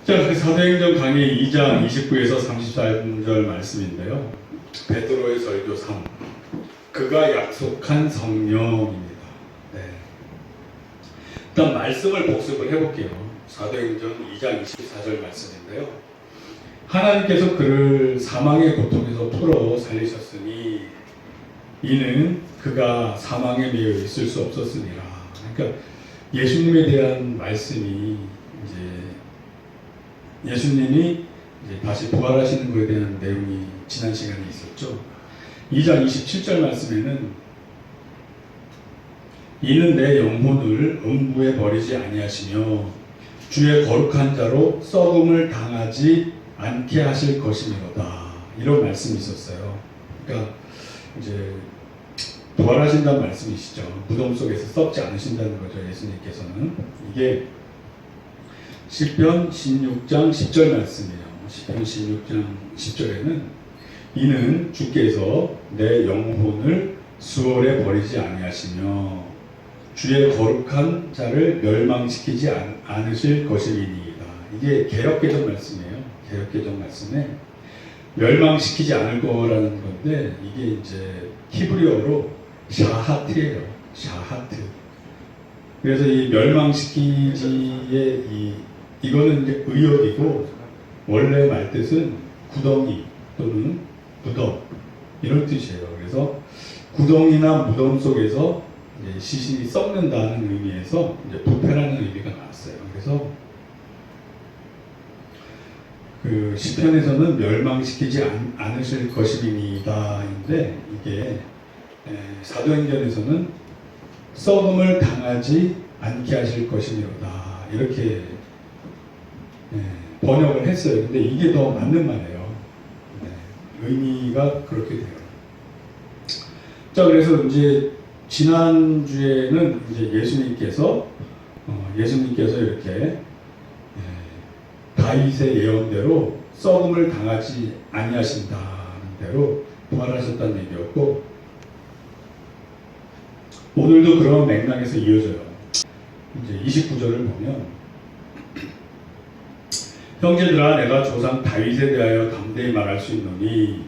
자, 그 사도행전 강의 2장 29에서 34절 말씀인데요. 베드로의 설교 3. 그가 약속한 성령입니다. 네. 일단 말씀을 복습을 해볼게요. 사도행전 2장 24절 말씀인데요. 하나님께서 그를 사망의 고통에서 풀어 살리셨으니 이는 그가 사망에 매여 있을 수 없었으니라. 그러니까 예수님에 대한 말씀이 예수님이 이제 다시 부활하시는 것에 대한 내용이 지난 시간에 있었죠. 2장 27절 말씀에는 이는 내 영혼을 음부에 버리지 아니하시며 주의 거룩한 자로 썩음을 당하지 않게 하실 것이미로다. 이런 말씀이 있었어요. 그러니까 이제 부활하신다는 말씀이시죠. 무덤 속에서 썩지 않으신다는 거죠. 예수님께서는. 이게 시편 16장 10절 말씀이에요. 시편 16장 10절에는 이는 주께서 내 영혼을 수월에 버리지 아니하시며 주의 거룩한 자를 멸망시키지 않으실 것이니이다. 이게 개역개정 말씀이에요. 개역개정 말씀에 멸망시키지 않을 거라는 건데 이게 이제 히브리어로 샤하트예요. 샤하트. 그래서 이 멸망시키지의 이거는 이제 의역이고 원래 말뜻은 구덩이 또는 무덤 이런 뜻이에요. 그래서 구덩이나 무덤 속에서 이제 시신이 썩는다는 의미에서 이제 부패라는 의미가 나왔어요. 그래서 그 시편에서는 멸망시키지 않으실 것이니이다인데 이게 사도행전에서는 썩음을 당하지 않게 하실 것이니로다 이렇게 번역을 했어요. 근데 이게 더 맞는 말이에요. 의미가 그렇게 돼요. 자, 그래서 이제 지난주에는 이제 예수님께서 이렇게 다윗의 예언대로 썩음을 당하지 아니하신다는 대로 부활하셨다는 얘기였고 오늘도 그런 맥락에서 이어져요. 이제 29절을 보면 형제들아 내가 조상 다윗에 대하여 담대히 말할 수 있노니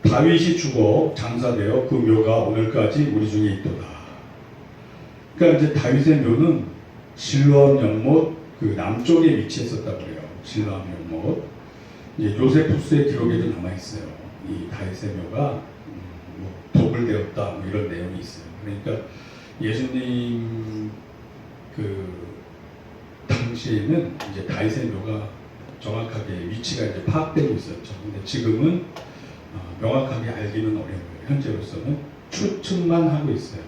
다윗이 죽어 장사되어 그 묘가 오늘까지 우리 중에 있도다. 그러니까 이제 다윗의 묘는 실로암 연못 그 남쪽에 위치했었다고 그래요. 실로암 연못. 이제 요세푸스의 기록에도 남아 있어요. 이 다윗의 묘가 독을 되었다 뭐 이런 내용이 있어요. 그러니까 예수님 그 당시에는 이제 다윗의 묘가 정확하게 위치가 이제 파악되고 있었죠. 근데 지금은 명확하게 알기는 어려워요. 현재로서는 추측만 하고 있어요.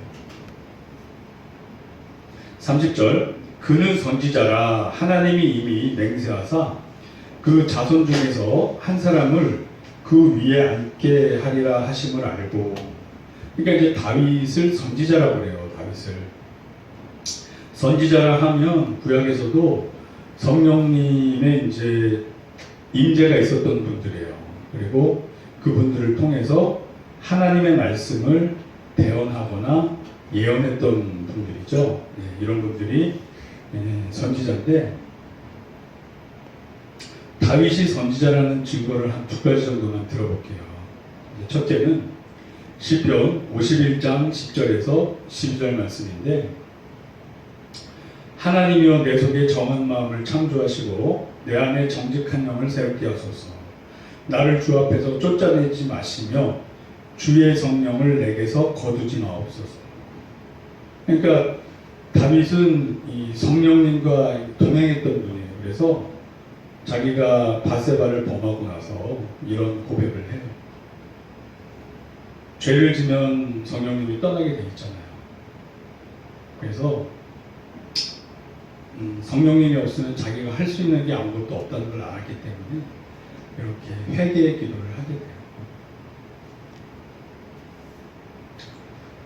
30절 그는 선지자라 하나님이 이미 맹세하사 그 자손 중에서 한 사람을 그 위에 앉게 하리라 하심을 알고 그러니까 이제 다윗을 선지자라고 그래요. 다윗을 선지자라 하면 구약에서도 성령님의 이제 임재가 있었던 분들이에요. 그리고 그분들을 통해서 하나님의 말씀을 대언하거나 예언했던 분들이죠. 이런 분들이 선지자인데 다윗이 선지자라는 증거를 한 두 가지 정도만 들어볼게요. 첫째는 시편 51장 10절에서 12절 말씀인데 하나님이여 내 속에 정한 마음을 창조하시고 내 안에 정직한 영을 새롭게 하소서. 나를 주 앞에서 쫓아내지 마시며 주의 성령을 내게서 거두지 마옵소서. 그러니까 다윗은 이 성령님과 동행했던 분이에요. 그래서 자기가 밧세바를 범하고 나서 이런 고백을 해요. 죄를 지면 성령님이 떠나게 돼 있잖아요. 그래서 성령님이 없으면 자기가 할 수 있는 게 아무것도 없다는 걸 알았기 때문에 이렇게 회개의 기도를 하게 돼요.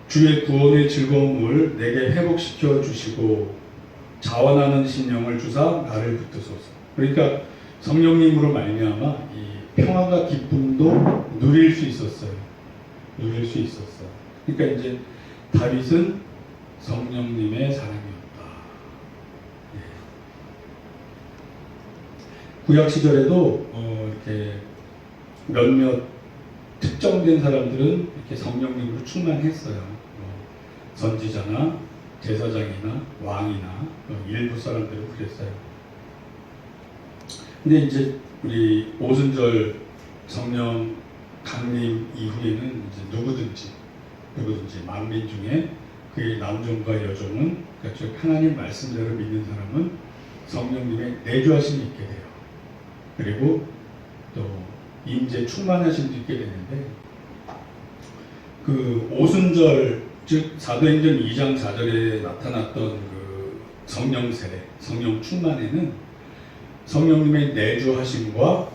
주의 구원의 즐거움을 내게 회복시켜 주시고 자원하는 심령을 주사 나를 붙드소서. 그러니까 성령님으로 말미암아 이 평화가 기쁨도 누릴 수 있었어요. 누릴 수 있었어요. 그러니까 이제 다윗은 성령님의 사랑이었다. 구약 시절에도 이렇게 몇몇 특정된 사람들은 이렇게 성령님으로 충만했어요. 선지자나 제사장이나 왕이나 일부 사람들은 그랬어요. 근데 이제 우리 오순절 성령 강림 이후에는 이제 누구든지 만민 중에 그의 남종과 여종은 그러니까 즉 하나님 말씀대로 믿는 사람은 성령님의 내주하심이 있게 돼요. 그리고 또 임재 충만하심도 있게 되는데 그 오순절 즉 사도행전 2장 4절에 나타났던 그 성령 세례, 성령 충만에는 성령님의 내주하심과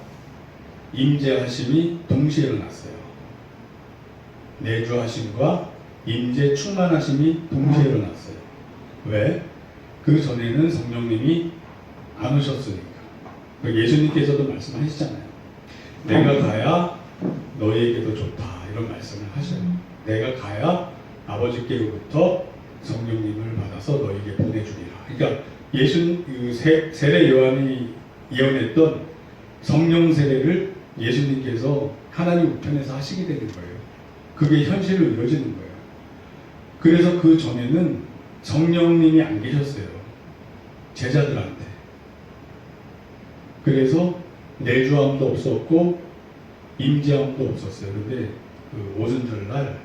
임재하심이 동시에 일어났어요. 내주하심과 임재 충만하심이 동시에 일어났어요. 왜? 그 전에는 성령님이 안 오셨으니까. 예수님께서도 말씀하시잖아요. 내가 가야 너희에게도 좋다 이런 말씀을 하셔요. 내가 가야 아버지께로부터 성령님을 받아서 너희에게 보내주리라. 그러니까 세례 요한이 예언했던 성령 세례를 예수님께서 하나님 우편에서 하시게 되는 거예요. 그게 현실로 이루어지는 거예요. 그래서 그 전에는 성령님이 안 계셨어요. 제자들한테. 그래서 내주함도 없었고 임재함도 없었어요. 그런데 그 오순절날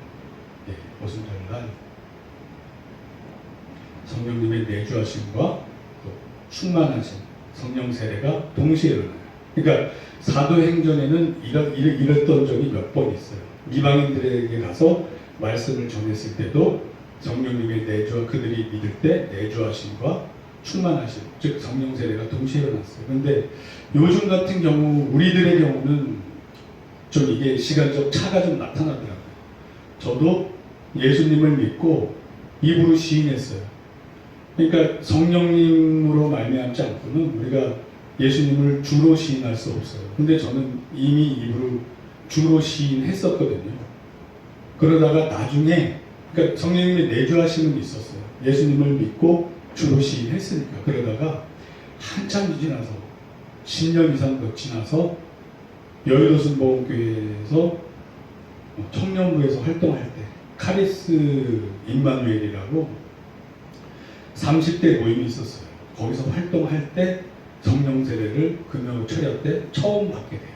성령님의 내주하심과 또 충만하심 성령 세례가 동시에 일어나요. 그러니까 사도행전에는 이랬던 적이 몇 번 있어요. 이방인들에게 가서 말씀을 전했을 때도 성령님의 내주와 그들이 믿을 때 내주하심과 충만하심, 즉 성령 세례가 동시에 일어났어요. 그런데 요즘 같은 경우 우리들의 경우는 좀 이게 시간적 차가 좀 나타나더라고요. 저도 예수님을 믿고 입으로 시인했어요. 그러니까 성령님으로 말미암지 않고는 우리가 예수님을 주로 시인할 수 없어요. 근데 저는 이미 입으로 주로 시인했었거든요. 그러다가 나중에 그러니까 성령님의 내주하심은 있었어요. 예수님을 믿고 주로 시인했으니까. 그러다가 한참 지나서 10년 이상 더 지나서 여의도 순복음교회에서 청년부에서 활동할 때 카리스 임마누엘이라고 30대 모임이 있었어요. 거기서 활동할 때 성령 세례를 금요 철야 때 처음 받게 돼요.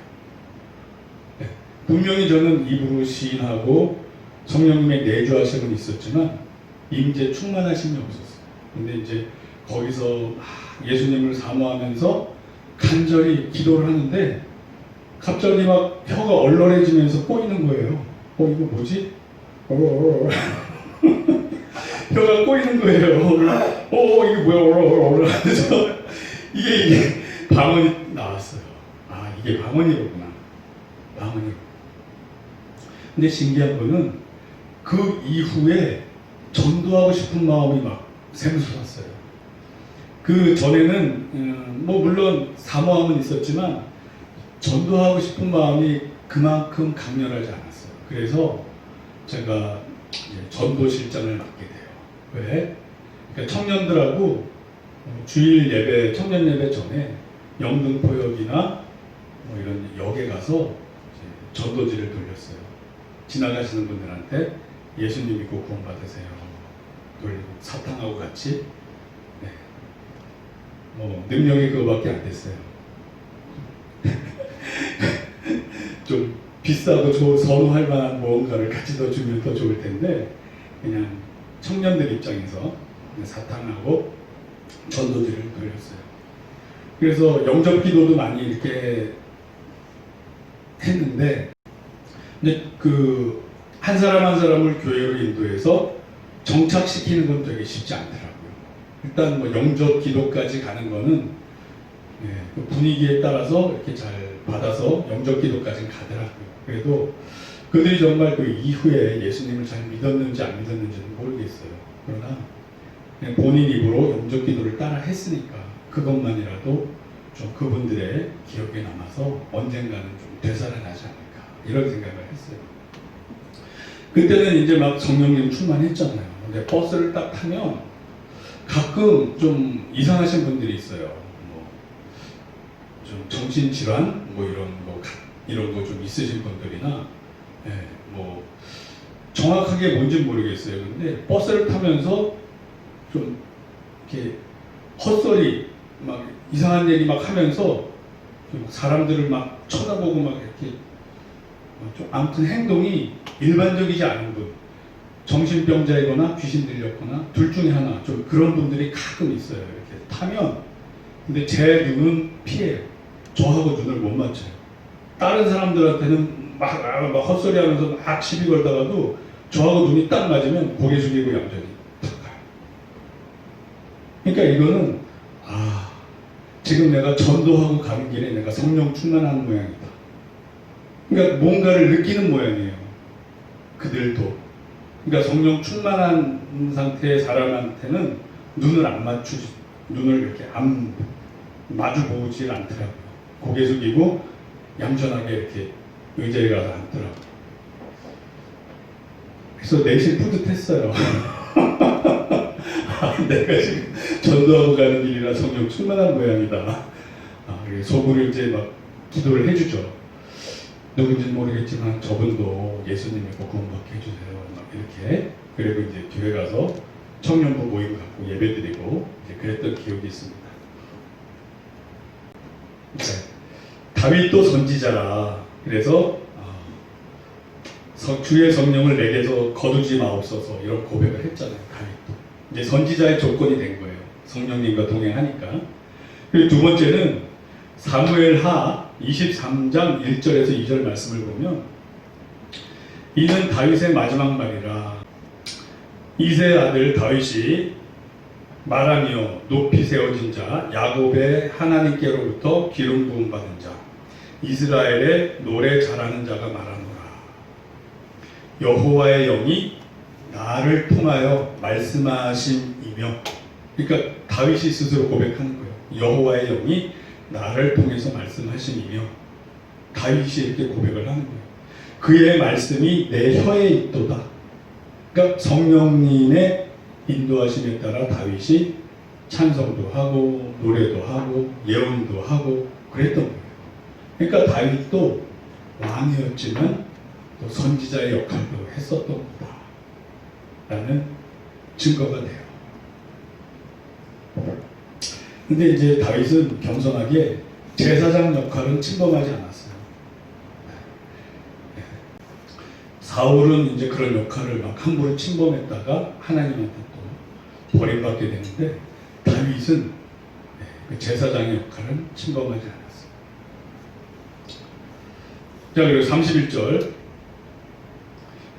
네. 분명히 저는 입으로 시인하고 성령님의 내주하심은 있었지만 임재 충만하심이 없었어요. 근데 이제 거기서 예수님을 사모하면서 간절히 기도를 하는데 갑자기 막 혀가 얼얼해지면서 꼬이는 거예요. 이거 뭐지? 혀가 꼬이는 거예요. 이게 뭐야? 얼얼얼얼. 이게 방언이 나왔어요. 이게 방언이로구나. 방언이. 근데 신기한 거는 그 이후에 전도하고 싶은 마음이 막 샘솟았어요. 그 전에는 물론 사모함은 있었지만 전도하고 싶은 마음이 그만큼 강렬하지 않았어요. 그래서 제가 전도실장을 맡게 돼요. 왜? 그러니까 청년들하고 주일 예배, 청년 예배 전에 영등포역이나 이런 역에 가서 전도지를 돌렸어요. 지나가시는 분들한테 예수님 믿고 구원받으세요. 돌리고 사탕하고 같이. 네. 능력이 그거밖에 안 됐어요. 좀 비싸고 선호할 만한 무언가를 같이 더 주면 더 좋을 텐데 그냥 청년들 입장에서 사탕하고 전도지를 돌렸어요. 그래서 영접 기도도 많이 이렇게 했는데 근데 그 한 사람 한 사람을 교회로 인도해서 정착시키는 건 되게 쉽지 않더라고요. 일단 영접 기도까지 가는 거는 그 분위기에 따라서 이렇게 잘 받아서 영접 기도까지는 가더라고요. 그래도 그들이 정말 그 이후에 예수님을 잘 믿었는지 안 믿었는지는 모르겠어요. 그러나 그냥 본인 입으로 영접 기도를 따라 했으니까 그것만이라도 좀 그분들의 기억에 남아서 언젠가는 좀 되살아나지 않을까 이런 생각을 했어요. 그때는 이제 막 성령님 충만했잖아요. 근데 버스를 딱 타면 가끔 좀 이상하신 분들이 있어요. 좀 정신질환 뭐 이런 거 좀 있으신 분들이나 예, 뭐 정확하게 뭔지 모르겠어요. 근데 버스를 타면서 좀 이렇게 헛소리 막 이상한 얘기 막 하면서 사람들을 막 쳐다보고 막 이렇게 좀 아무튼 행동이 일반적이지 않은 분, 정신병자이거나 귀신 들렸거나 둘 중에 하나 좀 그런 분들이 가끔 있어요. 이렇게 타면 근데 제 눈은 피해요. 저하고 눈을 못 맞춰요. 다른 사람들한테는 막 헛소리하면서 막 시비 걸다가도 저하고 눈이 딱 맞으면 고개 숙이고 얌전히 탁 가요. 그러니까 이거는 지금 내가 전도하고 가는 길에 내가 성령 충만하는 모양이다. 그러니까 뭔가를 느끼는 모양이에요. 그들도. 그러니까 성령 충만한 상태의 사람한테는 눈을 안 맞추지, 눈을 이렇게 안 마주 보질 않더라고요. 고개 숙이고 얌전하게 이렇게 의자에 가서 앉더라고요. 그래서 내심 뿌듯했어요. 내가 지금 전도하고 가는 길이라 성령 충만한 모양이다. 속으로 이제 막 기도를 해주죠. 누군지는 모르겠지만 저분도 예수님 믿고 구원받게 해주세요. 막 이렇게. 그리고 이제 교회 가서 청년부 모임 갖고 예배드리고 이제 그랬던 기억이 있습니다. 네. 다윗도 선지자라. 그래서 주의 성령을 내게서 거두지 마옵소서 이런 고백을 했잖아요. 다윗도. 이제 선지자의 조건이 된 거예요. 성령님과 동행하니까. 그리고 두 번째는 사무엘하 23장 1절에서 2절 말씀을 보면 이는 다윗의 마지막 말이라. 이새의 아들 다윗이 말하며 높이 세워진 자 야곱의 하나님께로부터 기름 부음 받은 자 이스라엘의 노래 잘하는 자가 말하노라. 여호와의 영이 나를 통하여 말씀하심이며, 그러니까 다윗이 스스로 고백하는 거예요. 여호와의 영이 나를 통해서 말씀하심이며, 다윗이 이렇게 고백을 하는 거예요. 그의 말씀이 내 혀에 있도다. 그러니까 성령님의 인도하심에 따라 다윗이 찬송도 하고 노래도 하고 예언도 하고 그랬던 거예요. 그러니까 다윗도 왕이었지만 또 선지자의 역할도 했었던 거다 라는 증거가 돼요. 근데 이제 다윗은 겸손하게 제사장 역할은 침범하지 않았어요. 사울은 이제 그런 역할을 막 함부로 침범했다가 하나님한테 또 버림받게 되는데 다윗은 그 제사장의 역할은 침범하지 않았어요. 자, 그리고 31절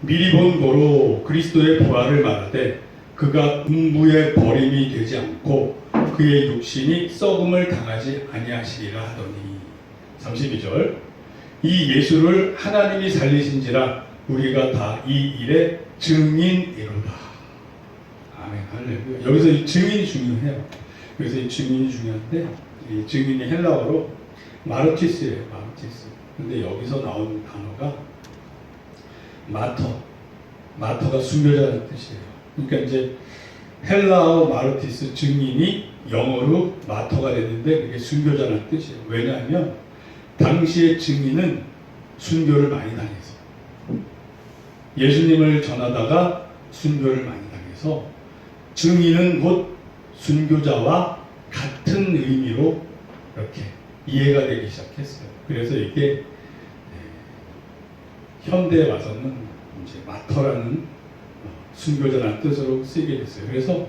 미리 본 고로 그리스도의 부활을 말하되 그가 음부의 버림이 되지 않고 그의 육신이 썩음을 당하지 아니하시리라 하더니 32절 이 예수를 하나님이 살리신지라 우리가 다 이 일의 증인이로다. 아멘 할렐루야. 여기서 이 증인이 중요해요. 여기서 이 증인이 중요한데 이 증인이 헬라어로 마르티스예요. 마르티스. 근데 여기서 나온 단어가 마터가 순교자라는 뜻이에요. 그러니까 이제 헬라어 마르티스 증인이 영어로 마터가 됐는데 그게 순교자라는 뜻이에요. 왜냐하면 당시의 증인은 순교를 많이 당해서 예수님을 전하다가 순교를 많이 당해서 증인은 곧 순교자와 같은 의미로 이렇게 이해가 되기 시작했어요. 그래서 이게 현대에 와서는 이제 마터라는 순교자라는 뜻으로 쓰이게 됐어요. 그래서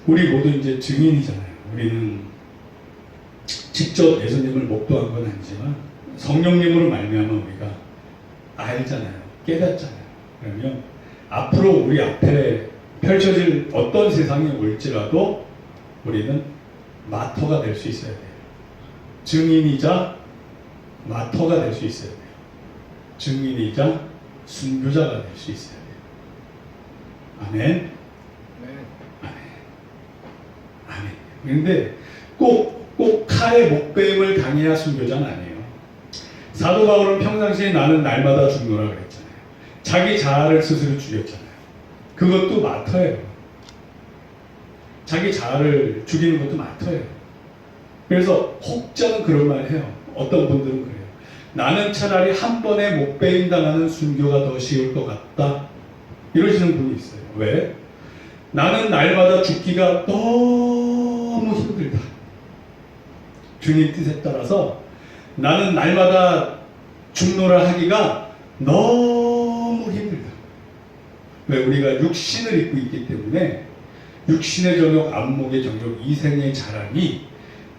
우리 모두 이제 증인이잖아요. 우리는 직접 예수님을 목도한 건 아니지만 성령님으로 말미암아 우리가 알잖아요. 깨닫잖아요. 그러면 앞으로 우리 앞에 펼쳐질 어떤 세상이 올지라도 우리는 마터가 될 수 있어야 돼요. 증인이자 마터가 될 수 있어야 돼요. 증인이자 순교자가 될 수 있어야 돼요. 아멘. 아멘. 아멘. 그런데 꼭 칼에 목베임을 당해야 순교자는 아니에요. 사도 바울은 평상시에 나는 날마다 죽노라 그랬잖아요. 자기 자아를 스스로 죽였잖아요. 그것도 마터예요. 자기 자아를 죽이는 것도 마터예요. 그래서 혹자는 그런 말 해요. 어떤 분들은 그래요. 나는 차라리 한 번에 목배임 당하는 순교가 더 쉬울 것 같다. 이러시는 분이 있어요. 왜? 나는 날마다 죽기가 너무 힘들다. 주님 뜻에 따라서 나는 날마다 죽노라 하기가 너무 힘들다. 왜? 우리가 육신을 입고 있기 때문에 육신의 저녁, 안목의 정욕, 이생의 자랑이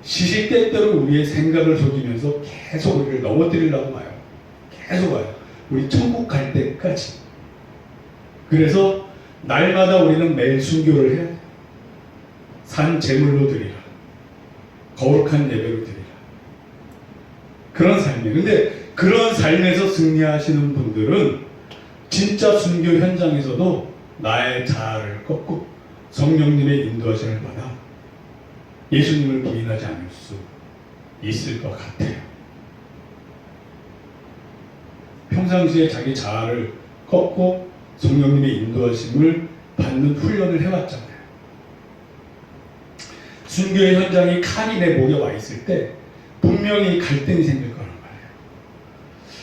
시시때때로 우리의 생각을 속이면서 계속 우리를 넘어뜨리려고 와요. 계속 와요. 우리 천국 갈 때까지. 그래서 날마다 우리는 매일 순교를 해야 돼요. 산 제물로 드리라. 거룩한 예배로 드리라. 그런 삶이에요. 근데 그런 삶에서 승리하시는 분들은 진짜 순교 현장에서도 나의 자아를 꺾고 성령님의 인도하심을 받아 예수님을 부인하지 않을 수 있을 것 같아요. 평상시에 자기 자아를 꺾고 성령님의 인도하심을 받는 훈련을 해왔잖아요. 순교의 현장이 칼이 내 목에 와 있을 때 분명히 갈등이 생길 거란 말이에요.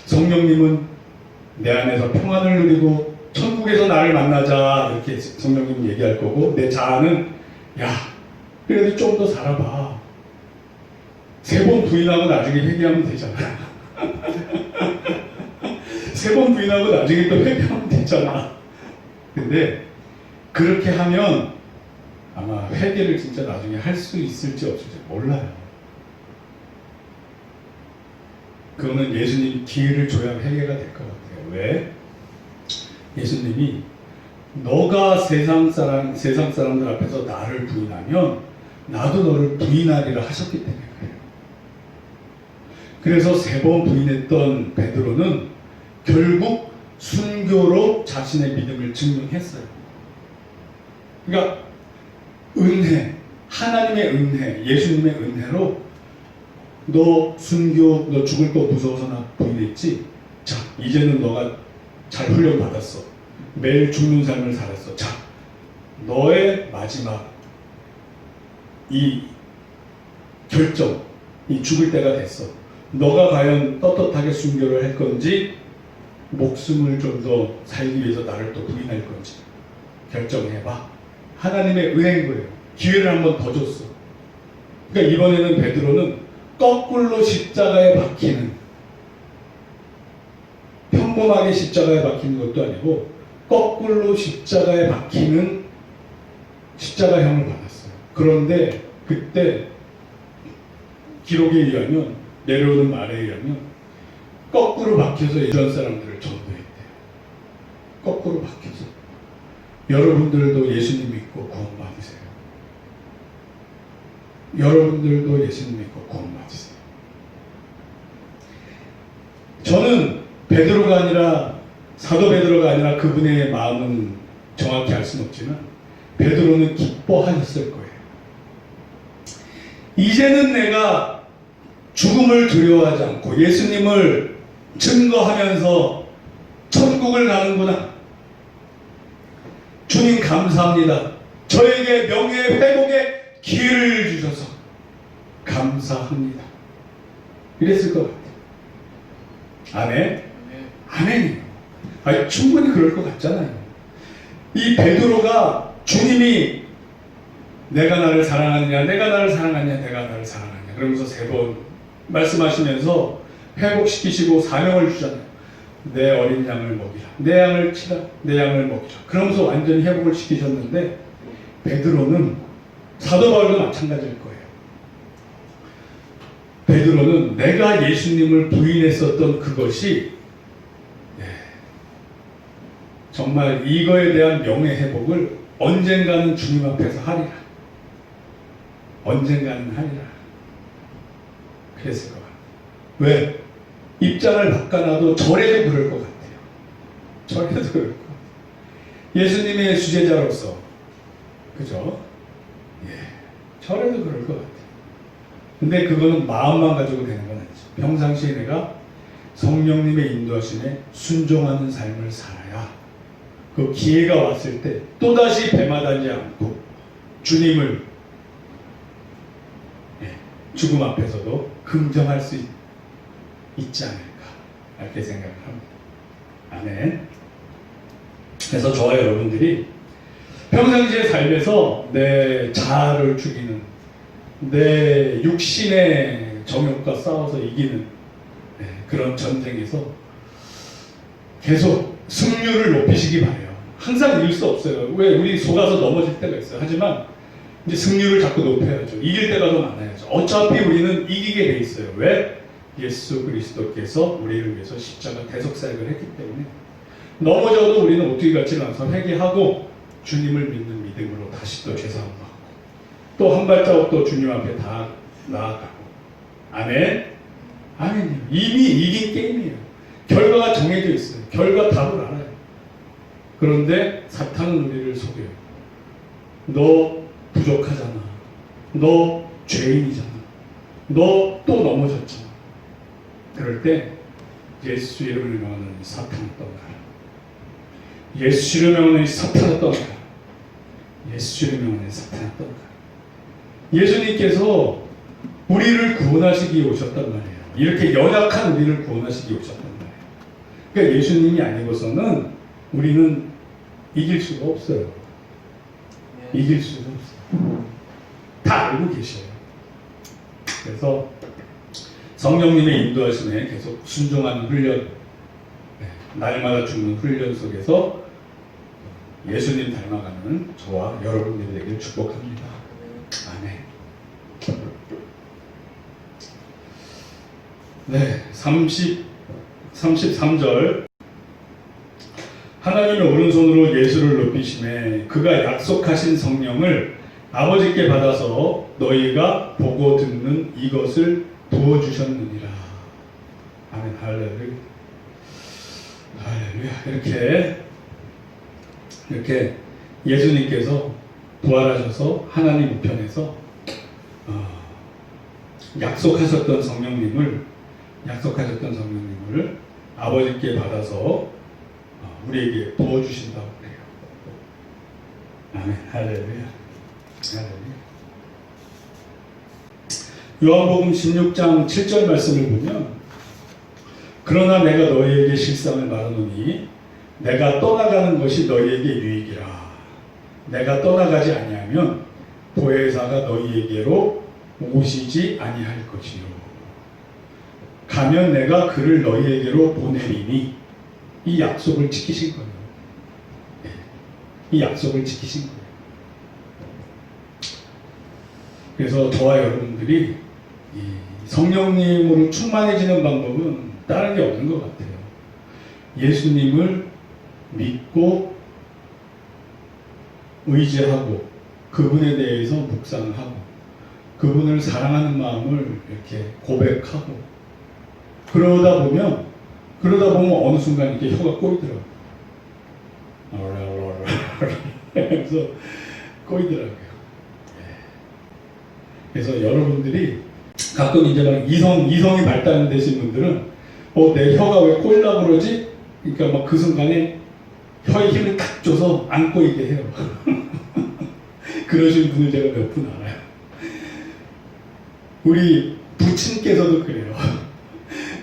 성령님은 내 안에서 평안을 누리고 천국에서 나를 만나자 이렇게 성령님이 얘기할 거고, 내 자아는 야 그래도 좀 더 살아봐. 3번 부인하고 나중에 회개하면 되잖아. 3번 부인하고 나중에 또 회개하면 되잖아. 근데 그렇게 하면 아마 회개를 진짜 나중에 할 수 있을지 없을지 몰라요. 그거는 예수님이 기회를 줘야 회개가 될 것 같아요. 왜? 예수님이 너가 세상 사람들 앞에서 나를 부인하면 나도 너를 부인하리라 하셨기 때문에 그래요. 그래서 3번 부인했던 베드로는 결국 순교로 자신의 믿음을 증명했어요. 그러니까 은혜, 하나님의 은혜, 예수님의 은혜로 너 순교, 너 죽을 거 무서워서 나 부인했지? 자, 이제는 너가 잘 훈련 받았어. 매일 죽는 삶을 살았어. 자, 너의 마지막 이 결정, 이 죽을 때가 됐어. 너가 과연 떳떳하게 순교를 할 건지, 목숨을 좀 더 살기 위해서 나를 또 부인할 건지 결정해봐. 하나님의 은혜인 거예요. 기회를 한 번 더 줬어. 그러니까 이번에는 베드로는 거꾸로 십자가에 박히는, 평범하게 십자가에 박히는 것도 아니고 거꾸로 십자가에 박히는 십자가형을 받았어요. 그런데 그때 기록에 의하면, 내려오는 말에 의하면 거꾸로 박혀서 이전 사람들을 전도했대요. 거꾸로 박혀서. 여러분들도 예수님 믿고 구원 받으세요. 여러분들도 예수님 믿고 구원 받으세요. 저는 베드로가 아니라, 사도 베드로가 아니라 그분의 마음은 정확히 알 수는 없지만 베드로는 기뻐하셨을 거예요. 이제는 내가 죽음을 두려워하지 않고 예수님을 증거하면서 천국을 가는구나. 주님 감사합니다. 저에게 명예 회복의 기회를 주셔서 감사합니다. 이랬을 것 같아요. 아멘? 아멘이에요. 아니, 충분히 그럴 것 같잖아요. 이 베드로가 주님이 내가 나를 사랑하느냐, 내가 나를 사랑하느냐, 내가 나를 사랑하느냐 그러면서 3번 말씀하시면서 회복시키시고 사명을 주잖아요. 내 어린 양을 먹이라, 내 양을 치라, 내 양을 먹이라. 그러면서 완전히 회복을 시키셨는데, 베드로는, 사도 바울도 마찬가지일 거예요. 베드로는 내가 예수님을 부인했었던 그것이 정말 이거에 대한 명예 회복을 언젠가는 주님 앞에서 하리라. 언젠가는 하리라. 그랬을 것 같아요. 왜? 입장을 바꿔놔도 절에도 그럴 것 같아요. 절에도 그럴 것 같아요. 예수님의 수제자로서, 그죠? 예, 절에도 그럴 것 같아요. 근데 그거는 마음만 가지고 되는 건 아니죠. 평상시에 내가 성령님의 인도하심에 순종하는 삶을 살아야 그 기회가 왔을 때 또다시 배마다지 않고 주님을 죽음 앞에서도 긍정할 수 있지 않을까 이렇게 생각을 합니다. 아멘. 그래서 저와 여러분들이 평상시의 삶에서 내 자아를 죽이는, 내 육신의 정욕과 싸워서 이기는 그런 전쟁에서 계속 승률을 높이시기 바래요. 항상 이길 수 없어요. 왜? 우리 속아서 넘어질 때가 있어요. 하지만 이제 승률을 자꾸 높여야죠. 이길 때가 더 많아야죠. 어차피 우리는 이기게 돼 있어요. 왜? 예수 그리스도께서 우리를 위해서 십자가 대속사역을 했기 때문에. 넘어져도 우리는 오뚜기 같지 않아서 회개하고 주님을 믿는 믿음으로 다시 또 죄사함 받고 또 한 발자국 또 주님 앞에 다 나아가고. 아멘. 아멘이요. 이미 이긴 게임이에요. 결과가 정해져 있어요. 결과 답을 알아요. 그런데 사탄은 우리를 속여요. 너 부족하잖아. 너 죄인이잖아. 너 또 넘어졌잖아. 그럴 때 예수 이름을 명하는 사탄을 떠나라. 예수 이름을 명하는 사탄을 떠나라. 예수 이름을 명하는 사탄을 떠나라. 예수님께서 우리를 구원하시기 오셨단 말이에요. 이렇게 연약한 우리를 구원하시기 오셨단 말이에요. 그러니까 예수님이 아니고서는 우리는 이길 수가 없어요. 이길 수가 없어요. 다 알고 계셔요. 그래서 성령님의 인도하심에 계속 순종하는 훈련, 날마다 죽는 훈련 속에서 예수님 닮아가는 저와 여러분들이 되길 축복합니다. 아멘. 네, 33절. 하나님의 오른손으로 예수를 높이심에 그가 약속하신 성령을 아버지께 받아서 너희가 보고 듣는 이것을 부어주셨느니라. 아멘. 할렐루야. 할렐루야. 이렇게 예수님께서 부활하셔서 하나님 우편에서 약속하셨던 성령님을 아버지께 받아서 우리에게 부어주신다고 그래요. 아멘. 할렐루야. 할렐루야. 요한복음 16장 7절 말씀을 보면 그러나 내가 너희에게 실상을 말하노니 내가 떠나가는 것이 너희에게 유익이라. 내가 떠나가지 아니하면 보혜사가 너희에게로 오시지 아니할 것이요. 가면 내가 그를 너희에게로 보내리니. 이 약속을 지키신 거예요. 이 약속을 지키신 거예요. 그래서 저와 여러분들이 이 성령님으로 충만해지는 방법은 다른 게 없는 것 같아요. 예수님을 믿고 의지하고 그분에 대해서 묵상하고 그분을 사랑하는 마음을 이렇게 고백하고 그러다 보면 어느 순간 이렇게 혀가 꼬이더라고요. 그래서 꼬이더라고요. 그래서 여러분들이 가끔 이제 막 이성이 발달되신 분들은 내 혀가 왜 꼬이려고 그러지? 그러니까 막 그 순간에 혀에 힘을 탁 줘서 안 꼬이게 해요. 그러신 분을 제가 몇 분 알아요. 우리 부친께서도 그래요.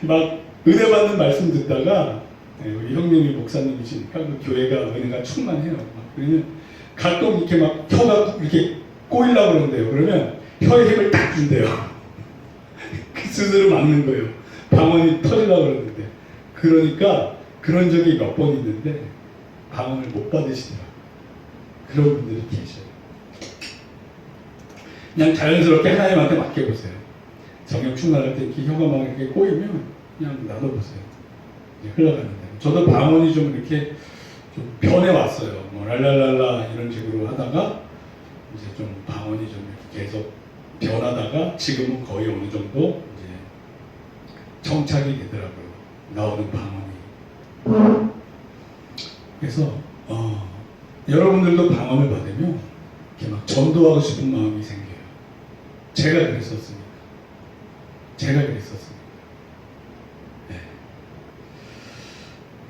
막 은혜 받는 말씀 듣다가 우리 형님이 목사님이시니까 그 교회가 은혜가 충만해요. 그러면 가끔 이렇게 막 혀가 이렇게 꼬이려고 그러는데요. 그러면 혀에 힘을 딱 준대요. 스스로 막는 거예요. 방언이 터지려고 그러는데. 그러니까 그런 적이 몇 번 있는데 방언을 못 받으시더라고요. 그런 분들이 계셔요. 그냥 자연스럽게 하나님한테 맡겨보세요. 정욕 충만할 때 이렇게 혀가 막 이렇게 꼬이면 그냥 놔둬보세요. 흘러가는 대로. 저도 방언이 좀 이렇게 좀 변해왔어요. 뭐 랄랄랄라 이런 식으로 하다가 이제 좀 방언이 좀 이렇게 계속 변하다가 지금은 거의 어느 정도 이제 정착이 되더라고요. 나오는 방언이. 그래서 여러분들도 방언을 받으면 이렇게 막 전도하고 싶은 마음이 생겨요. 제가 그랬었습니다. 네.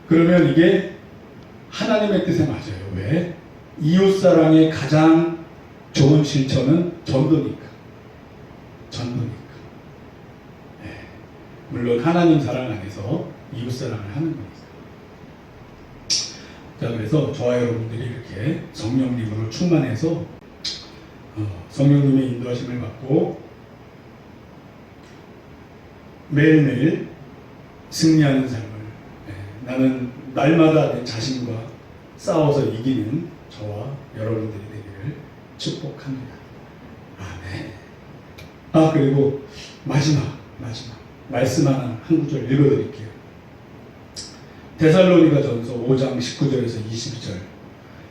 그러면 이게 하나님의 뜻에 맞아요. 왜? 이웃사랑의 가장 좋은 실천은 전도니까. 물론 하나님 사랑 안에서 이웃 사랑을 하는 겁니다. 자, 그래서 저와 여러분들이 이렇게 성령님으로 충만해서 성령님의 인도하심을 받고 매일매일 승리하는 삶을, 나는 날마다 내 자신과 싸워서 이기는 저와 여러분들이 되기를 축복합니다. 아멘. 그리고 마지막 말씀 하나 한 구절 읽어드릴게요. 데살로니가전서 5장 19절에서 22절.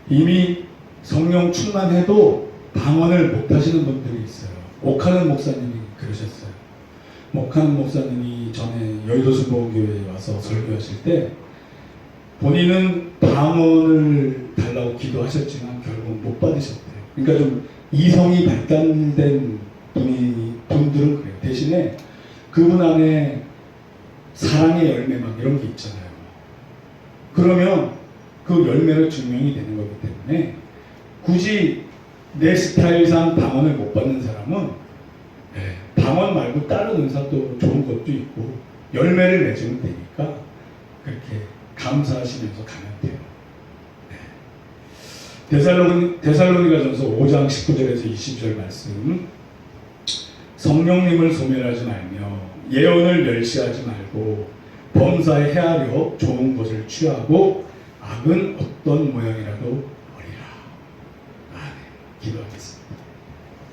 이미 성령 충만해도 방언을 못하시는 분들이 있어요. 옥하는 목사님이 그러셨어요. 옥하는 목사님이 전에 여의도 순복음교회에 와서 설교하실 때 본인은 방언을 달라고 기도하셨지만 결국 못 받으셨대요. 그러니까 좀 이성이 발달된 분들은 그래요. 대신에 그분 안에 사랑의 열매 막 이런 게 있잖아요. 그러면 그 열매로 증명이 되는 거기 때문에 굳이 내 스타일상 방언을 못 받는 사람은 방언 말고 다른 은사도 좋은 것도 있고 열매를 맺으면 되니까 그렇게 감사하시면서 가면 돼요. 데살로니가전서 5장 19절에서 20절 말씀. 성령님을 소멸하지 말며 예언을 멸시하지 말고 범사에 헤아려 좋은 것을 취하고 악은 어떤 모양이라도 버리라. 아멘. 기도하겠습니다.